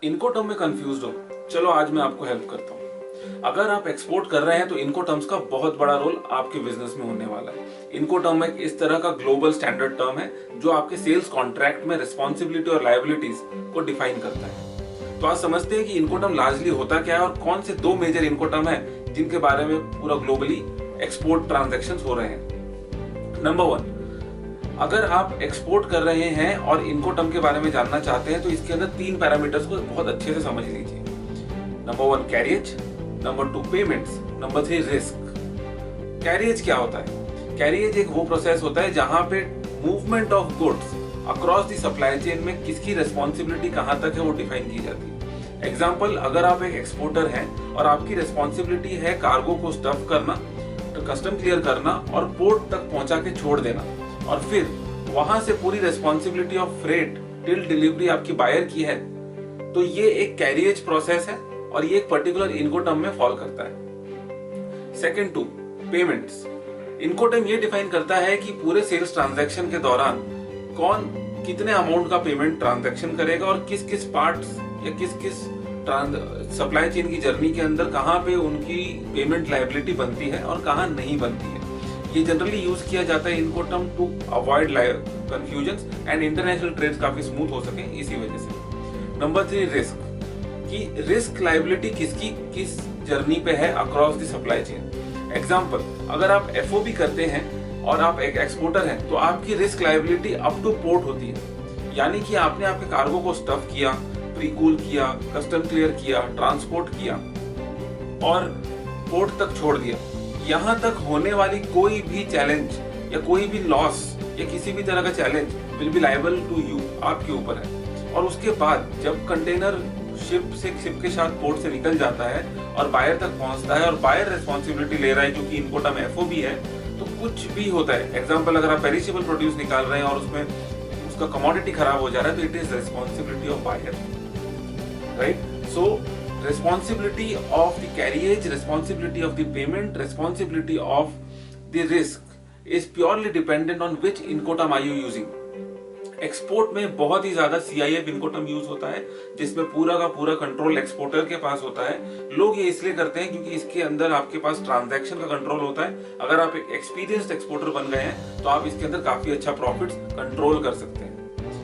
इनकोटर्म में कंफ्यूज हो, चलो आज मैं आपको हेल्प करता हूँ। अगर आप एक्सपोर्ट कर रहे हैं तो इनकोटर्म्स का बहुत बड़ा रोल आपके बिजनेस में होने वाला है। इनकोटर्म एक इस तरह का ग्लोबल स्टैंडर्ड टर्म है जो आपके सेल्स कॉन्ट्रैक्ट में रिस्पॉन्सिबिलिटी और लायबिलिटीज को डिफाइन करता है। तो आज समझते हैं कि इनकोटर्म लार्जली होता क्या है और कौन से दो मेजर इनकोटर्म है जिनके बारे में पूरा ग्लोबली एक्सपोर्ट ट्रांजेक्शन हो रहे हैं। नंबर 1, अगर आप एक्सपोर्ट कर रहे हैं और इनकोटर्म के बारे में जानना चाहते हैं तो इसके अंदर 3 पैरामीटर्स को बहुत अच्छे से समझ लीजिए। Number 1 carriage, number 2 payments, number 3 risk. Carriage क्या होता है? कैरियज एक वो प्रोसेस होता है जहां पे movement of goods across the supply chain में किसकी रेस्पॉन्सिबिलिटी कहां तक है वो डिफाइन की जाती है। एग्जाम्पल, अगर आप एक एक्सपोर्टर हैं और आपकी रेस्पॉन्सिबिलिटी है कार्गो को स्टफ करना, कस्टम क्लियर करना और पोर्ट तक पहुंचा के छोड़ देना, और फिर वहां से पूरी responsibility of freight till delivery आपकी बायर की है, तो ये एक कैरियज प्रोसेस है और ये एक पर्टिकुलर इनकोटर्म में फॉल करता है। Second 2 payments. इनकोटर्म ये डिफाइन करता है कि पूरे सेल्स ट्रांजैक्शन के दौरान कौन कितने अमाउंट का पेमेंट ट्रांजैक्शन करेगा और किस किस पार्ट्स या किस किस सप्लाई चेन की जर्नी के अंदर कहां पे उनकी पेमेंट लायबिलिटी बनती है और कहां नहीं बनती है। ये जनरली यूज किया जाता है Incoterm to avoid confusions and international trades काफी स्मूथ हो सके इसी वजह से। नंबर 3 रिस्क, कि रिस्क लायबिलिटी किसकी किस जर्नी पे है across the supply chain. Example, अगर आप एफओबी करते हैं और आप एक एक्सपोर्टर हैं तो आपकी risk liability up two port होती है, यानी कि आपने आपके कार्गो को स्टफ किया, प्रीकूल किया, कस्टम क्लियर किया, ट्रांसपोर्ट किया और पोर्ट तक छोड़ दिया। यहाँ तक होने वाली कोई भी चैलेंज या कोई भी लॉस या किसी भी तरह का challenge will be liable to you, आपके ऊपर है। और उसके बाद जब कंटेनर शिप के साथ पोर्ट से निकल जाता है और बायर तक पहुंचता है और बायर रिस्पॉन्सिबिलिटी ले रहा है क्योंकि इनकोटर्म एफओबी है, तो कुछ भी होता है। एग्जाम्पल, अगर आप पेरिशेबल प्रोड्यूस निकाल रहे हैं और उसमें उसका कमोडिटी खराब हो जा रहा है तो it is responsibility of buyer, right? So responsibility of the carriage, responsibility of the payment, responsibility of the risk is purely dependent on which incoterm are you using. Export में बहुत ही ज्यादा CIF इनकोटर्म यूज होता है जिसमें पूरा का पूरा control exporter के पास होता है। लोग ये इसलिए करते हैं क्योंकि इसके अंदर आपके पास ट्रांजैक्शन का कंट्रोल होता है। अगर आप एक एक्सपीरियंस्ड एक्सपोर्टर बन गए हैं तो आप इसके अंदर काफी अच्छा प्रॉफिट्स कंट्रोल कर सकते हैं।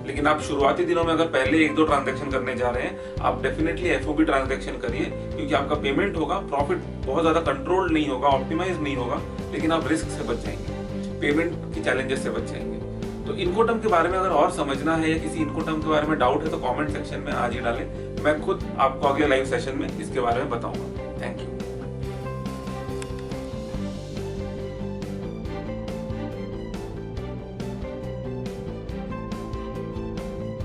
लेकिन आप शुरुआती दिनों में अगर पहले 1-2 ट्रांजैक्शन करने जा रहे हैं, आप डेफिनेटली एफओबी ट्रांजैक्शन करिए क्योंकि आपका पेमेंट होगा, प्रॉफिट बहुत ज्यादा कंट्रोल नहीं होगा, ऑप्टिमाइज नहीं होगा, लेकिन आप रिस्क से बच जाएंगे, पेमेंट की चैलेंजेस से बच जाएंगे। तो इनकोटर्म के बारे में अगर और समझना है या किसी इनकोटर्म के बारे में डाउट है तो कमेंट सेक्शन में आज ही डालें। मैं खुद आपको अगले लाइव सेशन में इसके बारे में बताऊंगा। Thank you.